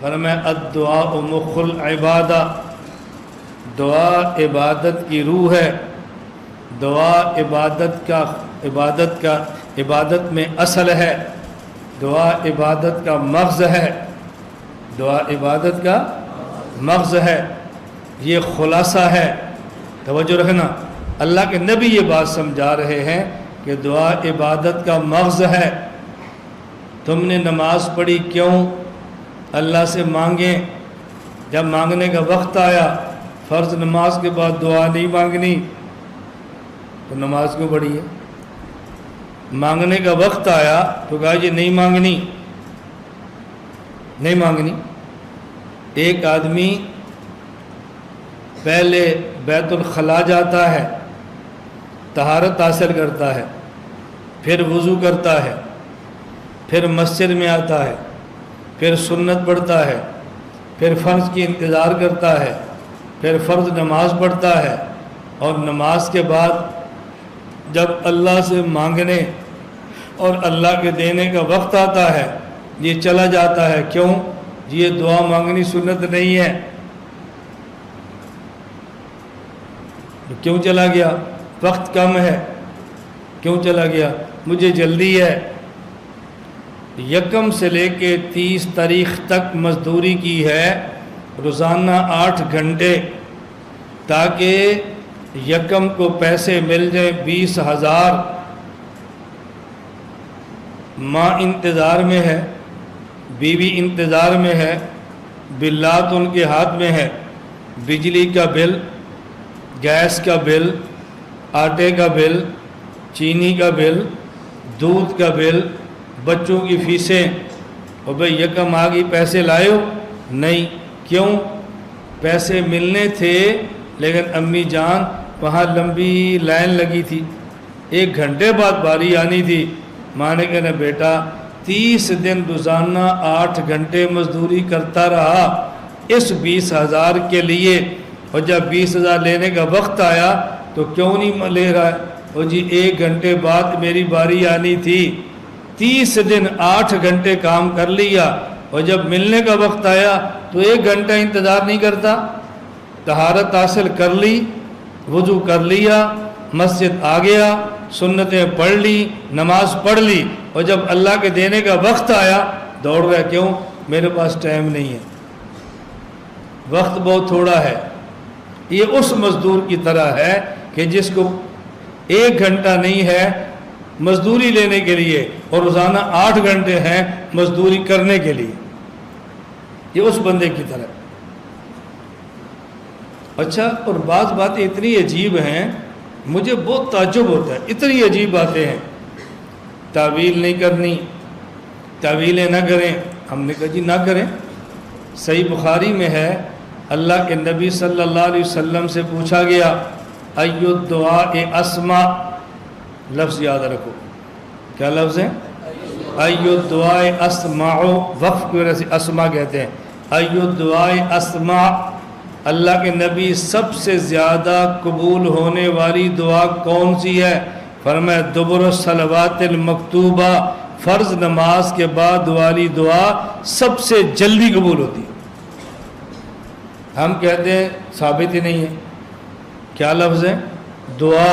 فرمایا الدعاء مخ العبادہ، دعا عبادت کی روح ہے، دعا عبادت میں اصل ہے، دعا عبادت کا مغز ہے، دعا عبادت کا مغز ہے، یہ خلاصہ ہے۔ توجہ رکھنا، اللہ کے نبی یہ بات سمجھا رہے ہیں کہ دعا عبادت کا مغز ہے۔ تم نے نماز پڑھی کیوں؟ اللہ سے مانگیں، جب مانگنے کا وقت آیا، فرض نماز کے بعد دعا نہیں مانگنی تو نماز کیوں پڑھی ہے؟ مانگنے کا وقت آیا تو کہا یہ نہیں مانگنی۔ ایک آدمی پہلے بیت الخلاء جاتا ہے، طہارت حاصل کرتا ہے، پھر وضو کرتا ہے، پھر مسجد میں آتا ہے، پھر سنت پڑھتا ہے، پھر فرض کی انتظار کرتا ہے، پھر فرض نماز پڑھتا ہے، اور نماز کے بعد جب اللہ سے مانگنے اور اللہ کے دینے کا وقت آتا ہے یہ چلا جاتا ہے۔ کیوں؟ یہ دعا مانگنی سنت نہیں ہے۔ کیوں چلا گیا؟ وقت کم ہے، کیوں چلا گیا؟ مجھے جلدی ہے۔ 1 سے لے کے 30 تاریخ تک مزدوری کی ہے، روزانہ 8 گھنٹے، تاکہ 1 کو پیسے مل جائیں 20,000۔ ماں انتظار میں ہے، بیوی انتظار میں ہے، بلات ان کے ہاتھ میں ہے، بجلی کا بل، گیس کا بل، آٹے کا بل، چینی کا بل، دودھ کا بل، بچوں کی فیسیں۔ اور بھئی 1 آ گئی، پیسے لائے ہو؟ نہیں۔ کیوں؟ پیسے ملنے تھے لیکن امی جان وہاں لمبی لائن لگی تھی، 1 گھنٹے بعد باری آنی تھی۔ ماں نے کہنا بیٹا 30 دن روزانہ 8 گھنٹے مزدوری کرتا رہا اس 20,000 کے لیے، اور جب 20,000 لینے کا وقت آیا تو کیوں نہیں لے رہا ہے؟ اور جی 1 گھنٹے بعد میری باری آنی تھی، 30 دن 8 گھنٹے کام کر لیا، اور جب ملنے کا وقت آیا تو 1 گھنٹہ انتظار نہیں کرتا۔ طہارت حاصل کر لی، وضو کر لیا، مسجد آ گیا، سنتیں پڑھ لی، نماز پڑھ لی، اور جب اللہ کے دینے کا وقت آیا دوڑ رہا۔ کیوں؟ میرے پاس ٹائم نہیں ہے، وقت بہت تھوڑا ہے۔ یہ اس مزدور کی طرح ہے کہ جس کو 1 گھنٹہ نہیں ہے مزدوری لینے کے لیے اور روزانہ 8 گھنٹے ہیں مزدوری کرنے کے لیے، یہ اس بندے کی طرح۔ اچھا، اور بعض باتیں اتنی عجیب ہیں، مجھے بہت تعجب ہوتا ہے، اتنی عجیب باتیں ہیں۔ تعویل نہیں کرنی، تعویلیں نہ کریں۔ ہم نے کہا جی نہ کریں۔ صحیح بخاری میں ہے، اللہ کے نبی صلی اللہ علیہ وسلم سے پوچھا گیا ایو الدعاء اسمع، لفظ یاد رکھو، کیا لفظ ہے؟ ایو الدعاء اسمع، وقف کی وجہ سے اسمع کہتے ہیں۔ ایو الدعاء اسمع، اللہ کے نبی سب سے زیادہ قبول ہونے والی دعا کون سی ہے؟ فرمایا دبر الصلوات المکتوبہ، فرض نماز کے بعد والی دعا سب سے جلدی قبول ہوتی ہے۔ ہم کہتے ہیں ثابت ہی نہیں ہے، کیا لفظ ہے؟ دعا۔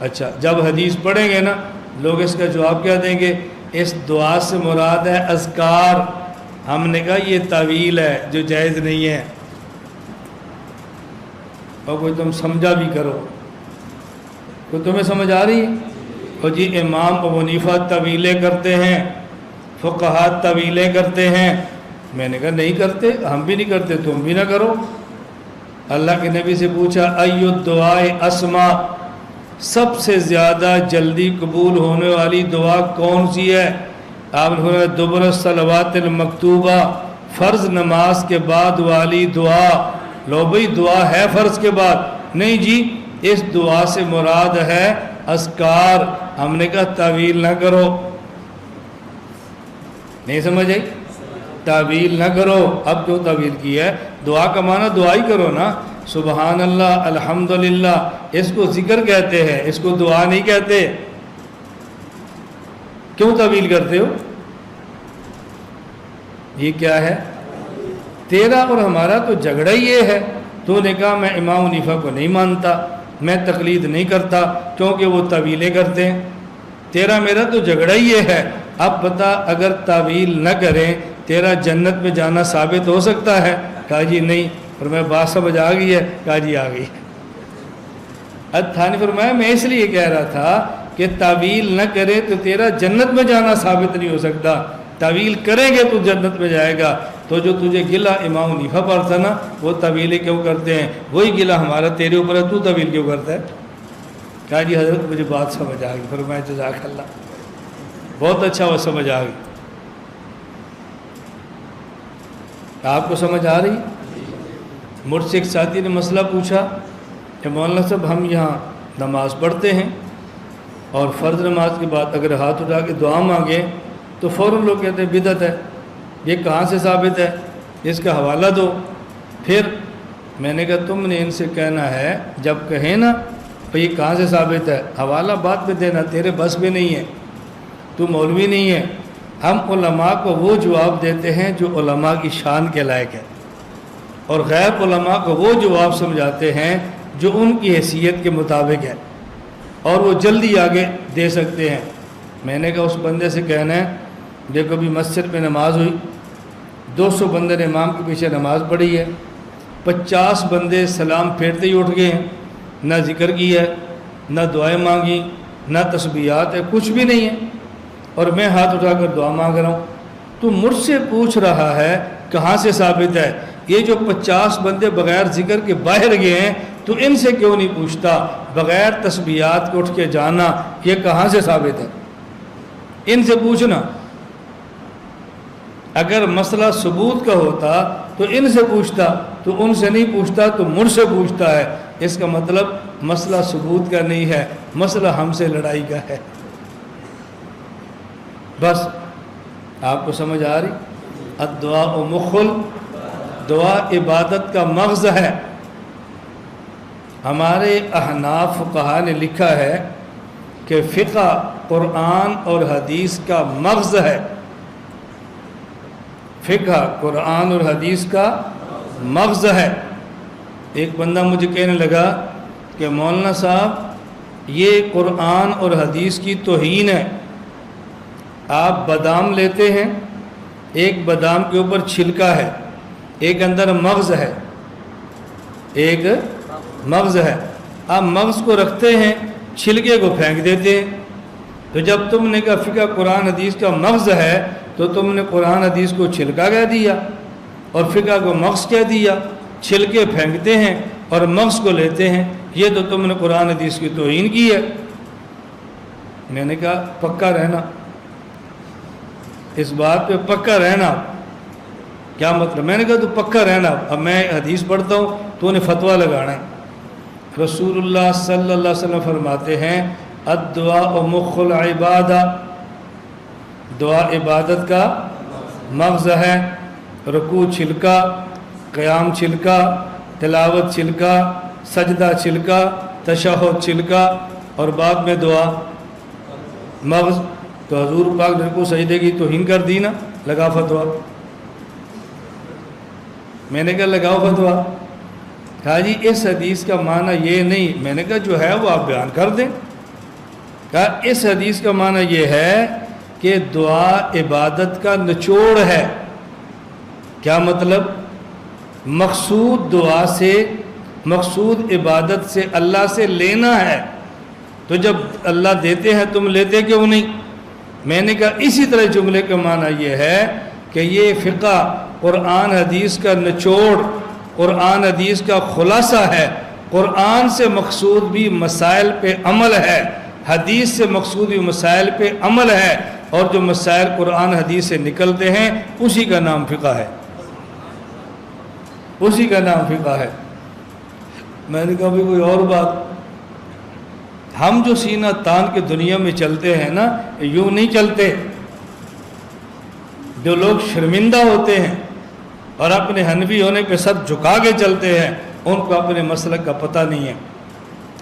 اچھا، جب حدیث پڑھیں گے نا لوگ اس کا جواب کیا دیں گے؟ اس دعا سے مراد ہے اذکار۔ ہم نے کہا یہ تعویل ہے جو جائز نہیں ہے، اور کوئی تم سمجھا بھی کرو، کوئی تمہیں سمجھ آ رہی ہے؟ اور جی امام ابو حنیفہ طویلیں کرتے ہیں، فقہاء طویلیں کرتے ہیں۔ میں نے کہا نہیں کرتے، ہم بھی نہیں کرتے، تم بھی نہ کرو۔ اللہ کے نبی سے پوچھا ایو الدعاء اسمع، سب سے زیادہ جلدی قبول ہونے والی دعا کون سی ہے؟ آپ نے فرمایا دبر الصلوات المکتوبہ، فرض نماز کے بعد والی دعا۔ لو بھئی دعا ہے فرض کے بعد؟ نہیں جی، اس دعا سے مراد ہے اذکار۔ ہم نے کہا تعویل نہ کرو، نہیں سمجھ آئی؟ تعویل نہ کرو۔ اب کیوں تعویل کی ہے؟ دعا کا معنی دعا ہی کرو نا، سبحان اللہ، الحمدللہ، اس کو ذکر کہتے ہیں، اس کو دعا نہیں کہتے۔ کیوں تعویل کرتے ہو؟ یہ کیا ہے؟ تیرا اور ہمارا تو جھگڑا ہی یہ ہے. تو نے کہا میں امام حنیفہ کو نہیں مانتا، میں تقلید نہیں کرتا کیونکہ وہ تعویلیں کرتے ہیں. تیرا میرا تو جھگڑا ہی یہ ہے. اب بتا اگر تعویل نہ کریں تیرا جنت میں جانا ثابت ہو سکتا ہے؟ کہا جی نہیں. اور میں بات سمجھ آ گئی ہے؟ کہا جی آ گئی. تھانی فرمایا میں اس لیے کہہ رہا تھا کہ تعویل نہ کرے تو تیرا جنت میں جانا ثابت نہیں ہو سکتا، تعویل کریں گے تو جنت میں جائے گا. تو جو تجھے گلہ امام حنیفہ پر تھا نا وہ تعویلیں کیوں کرتے ہیں، وہی گلہ ہمارا تیرے اوپر ہے، تو تعویل کیوں کرتا ہے؟ کہا جی حضرت مجھے بات سمجھ آ گئی. فرمایا جزاک اللہ، بہت اچھا وہ سمجھ آ گئی. آپ کو سمجھ آ رہی؟ مجھ سے ایک ساتھی نے مسئلہ پوچھا کہ مولانا صاحب ہم یہاں نماز پڑھتے ہیں اور فرض نماز کے بعد اگر ہاتھ اٹھا کے دعا مانگے تو فوراً لوگ کہتے ہیں بدعت ہے، یہ کہاں سے ثابت ہے، اس کا حوالہ دو. پھر میں نے کہا تم نے ان سے کہنا ہے جب کہیں نا تو یہ کہاں سے ثابت ہے، حوالہ بعد میں دینا تیرے بس میں نہیں ہے، تو مولوی نہیں ہے. ہم علماء کو وہ جواب دیتے ہیں جو علماء کی شان کے لائق ہے، اور غیر علماء کو وہ جواب سمجھاتے ہیں جو ان کی حیثیت کے مطابق ہے اور وہ جلدی آگے دے سکتے ہیں. میں نے کہا اس بندے سے کہنا ہے دیکھو بھی مسجد میں نماز ہوئی، 200 بندے نے امام کے پیچھے نماز پڑھی ہے، 50 بندے سلام پھیرتے ہی اٹھ گئے ہیں، نہ ذکر کی ہے، نہ دعائیں مانگی، نہ تسبیحات ہے، کچھ بھی نہیں ہے، اور میں ہاتھ اٹھا کر دعا مانگ رہا ہوں. تو مجھ سے پوچھ رہا ہے کہاں سے ثابت ہے؟ یہ جو 50 بندے بغیر ذکر کے باہر گئے ہیں تو ان سے کیوں نہیں پوچھتا؟ بغیر تسبیحات کے اٹھ کے جانا یہ کہاں سے ثابت ہے؟ ان سے پوچھنا. اگر مسئلہ ثبوت کا ہوتا تو ان سے پوچھتا، تو ان سے نہیں پوچھتا تو مجھ سے پوچھتا ہے. اس کا مطلب مسئلہ ثبوت کا نہیں ہے، مسئلہ ہم سے لڑائی کا ہے. بس آپ کو سمجھ آ رہی؟ الدعاء مخل، دعا عبادت کا مغز ہے. ہمارے احناف فقہا نے لکھا ہے کہ فقہ قرآن اور حدیث کا مغز ہے. فقہ قرآن اور حدیث کا مغز ہے. ایک بندہ مجھے کہنے لگا کہ مولانا صاحب یہ قرآن اور حدیث کی توہین ہے. آپ بادام لیتے ہیں، ایک بادام کے اوپر چھلکا ہے، ایک اندر مغز ہے، ایک مغز ہے. آپ مغز کو رکھتے ہیں، چھلکے کو پھینک دیتے ہیں. تو جب تم نے کہا فقہ قرآن حدیث کا مغز ہے تو تم نے قرآن حدیث کو چھلکا کہہ دیا اور فقہ کو مغز کہہ دیا. چھلکے پھینکتے ہیں اور مغز کو لیتے ہیں، یہ تو تم نے قرآن حدیث کی توہین کی ہے. میں نے کہا پکا رہنا، اس بات پہ پکا رہنا. کیا مطلب؟ میں نے کہا تو پکا رہنا. اب میں حدیث پڑھتا ہوں تو انہیں فتویٰ لگانا ہے. رسول اللہ صلی اللہ علیہ وسلم فرماتے ہیں الدعاء مخ العبادہ، دعا عبادت کا مغز ہے. رکوع چھلکا، قیام چھلکا، تلاوت چھلکا، سجدہ چھلکا، تشہد چھلکا اور بعد میں دعا مغز. تو حضور پاک نے رکوع سجدے کی توہین کر دی نا، لگا فتویٰ. میں نے کہا لگاؤ فتویٰ. کہا جی اس حدیث کا معنی یہ نہیں. میں نے کہا جو ہے وہ آپ بیان کر دیں. کہا اس حدیث کا معنی یہ ہے کہ دعا عبادت کا نچوڑ ہے. کیا مطلب؟ مقصود دعا سے، مقصود عبادت سے اللہ سے لینا ہے. تو جب اللہ دیتے ہیں تم لیتے کیوں نہیں؟ میں نے کہا اسی طرح جملے کا معنی یہ ہے کہ یہ فقہ قرآن حدیث کا نچوڑ، قرآن حدیث کا خلاصہ ہے. قرآن سے مقصود بھی مسائل پہ عمل ہے، حدیث سے مقصود بھی مسائل پہ عمل ہے، اور جو مسائل قرآن حدیث سے نکلتے ہیں اسی کا نام فقہ ہے، اسی کا نام فقہ ہے. میں نے کہا بھی کوئی اور بات؟ ہم جو سینہ تان کے دنیا میں چلتے ہیں نا، یوں نہیں چلتے. جو لوگ شرمندہ ہوتے ہیں اور اپنے حنفی ہونے پہ سر جھکا کے چلتے ہیں، ان کو اپنے مسلک کا پتہ نہیں ہے،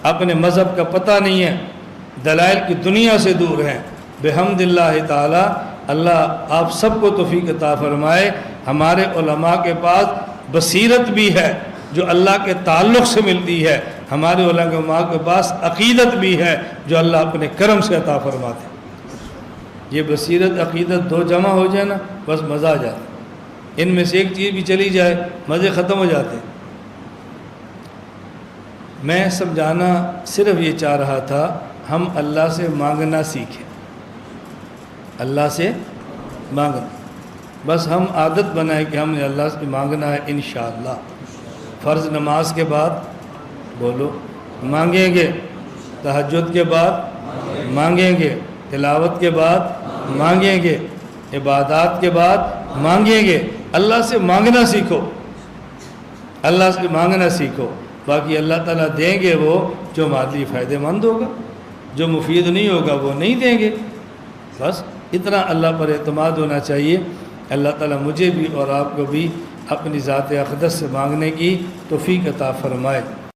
اپنے مذہب کا پتہ نہیں ہے، دلائل کی دنیا سے دور ہیں. بحمد اللہ تعالی. اللہ آپ سب کو توفیق عطا فرمائے. ہمارے علماء کے پاس بصیرت بھی ہے جو اللہ کے تعلق سے ملتی ہے، ہمارے علماء کے پاس عقیدت بھی ہے جو اللہ اپنے کرم سے عطا فرماتے ہیں۔ یہ بصیرت عقیدت دو جمع ہو جائے نا بس مزہ آ جاتا ہے، ان میں سے ایک چیز بھی چلی جائے مزے ختم ہو جاتے ہیں۔ میں سمجھانا صرف یہ چاہ رہا تھا ہم اللہ سے مانگنا سیکھیں، اللہ سے مانگنا، بس ہم عادت بنائیں کہ ہم نے اللہ سے مانگنا ہے انشاءاللہ۔ فرض نماز کے بعد بولو مانگیں گے، تہجد کے بعد مانگیں گے، تلاوت کے بعد مانگیں گے، عبادات کے بعد مانگیں گے۔ اللہ سے مانگنا سیکھو، اللہ سے مانگنا سیکھو، باقی اللہ تعالیٰ دیں گے وہ جو مادی فائدہ مند ہوگا، جو مفید نہیں ہوگا وہ نہیں دیں گے۔ بس اتنا اللہ پر اعتماد ہونا چاہیے۔ اللہ تعالیٰ مجھے بھی اور آپ کو بھی اپنی ذات اقدس سے مانگنے کی توفیق عطا فرمائے۔